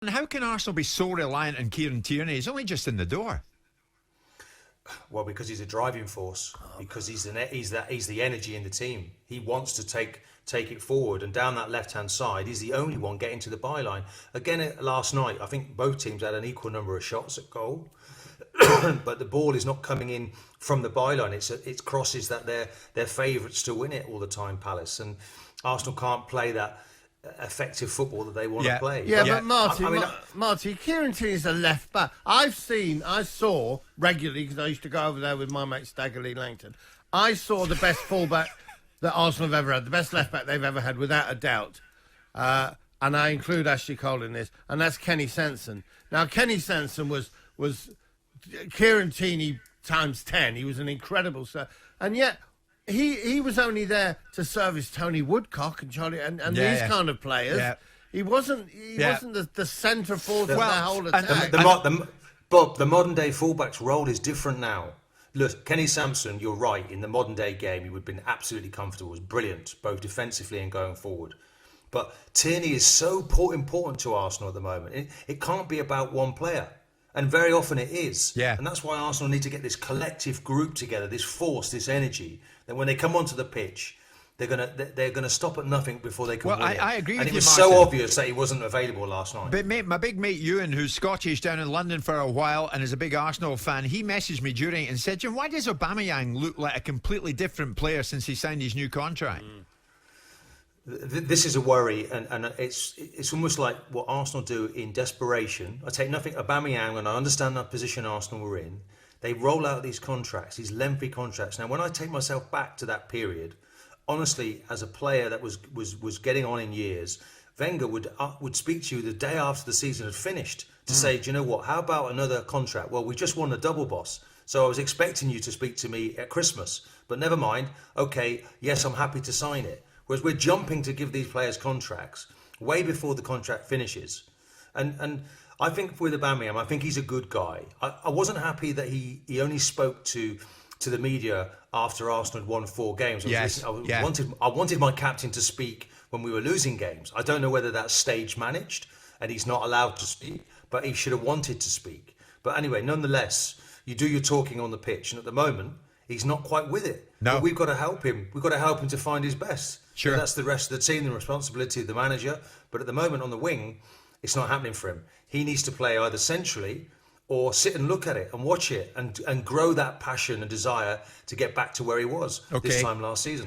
And how can Arsenal be so reliant on Kieran Tierney? He's only just in the door. Well, because he's a driving force. Because he's the energy in the team. He wants to take it forward, and down that left-hand side, he's the only one getting to the byline. Again, last night, I think both teams had an equal number of shots at goal, but the ball is not coming in from the byline. It's crosses that they're favourites to win it all the time, Palace, and Arsenal can't play that effective football that they want to play. Yeah, but Marty, Kieran Tierney is a left back. I saw regularly, because I used to go over there with my mate Stagger Lee Langton. I saw the best fullback that Arsenal have ever had, the best left back they've ever had, without a doubt. And I include Ashley Cole in this, and that's Kenny Sansom. Now, Kenny Sansom was Kieran Tierney times 10. He was an incredible and yet he was only there to service Tony Woodcock and Charlie and these kind of players. Yeah. He wasn't the centre forward of the whole attack. Bob, the modern day fullback's role is different now. Look, Kenny Sansom, you're right. In the modern day game, he would have been absolutely comfortable. He was brilliant, both defensively and going forward. But Tierney is so important to Arsenal at the moment. It can't be about one player. And very often it is. Yeah. And that's why Arsenal need to get this collective group together, this force, this energy, that when they come onto the pitch, they're gonna stop at nothing before they can win it. I agree with you, And it was Martin. so obvious that he wasn't available last night. But mate, my big mate Ewan, who's Scottish, down in London for a while and is a big Arsenal fan, he messaged me during it and said, Jim, why does Aubameyang look like a completely different player since he signed his new contract? This is a worry, and it's almost like what Arsenal do in desperation. I take nothing Aubameyang, and I understand that position Arsenal were in. They roll out these contracts, these lengthy contracts. Now, when I take myself back to that period, honestly, as a player that was getting on in years, Wenger would speak to you the day after the season had finished to say, do you know what, how about another contract? Well, we just won a double, boss. So I was expecting you to speak to me at Christmas, but never mind. Okay, yes, I'm happy to sign it. Whereas we're jumping to give these players contracts way before the contract finishes. And I think with Aubameyang, I think he's a good guy. I wasn't happy that he only spoke to the media after Arsenal had won 4 games. I wanted my captain to speak when we were losing games. I don't know whether that's stage managed and he's not allowed to speak, but he should have wanted to speak. But anyway, nonetheless, you do your talking on the pitch, and at the moment, he's not quite with it. No. But we've got to help him. We've got to help him to find his best. Sure. And that's the rest of the team, the responsibility of the manager. But at the moment on the wing, it's not happening for him. He needs to play either centrally or sit and look at it and watch it and grow that passion and desire to get back to where he was this time last season.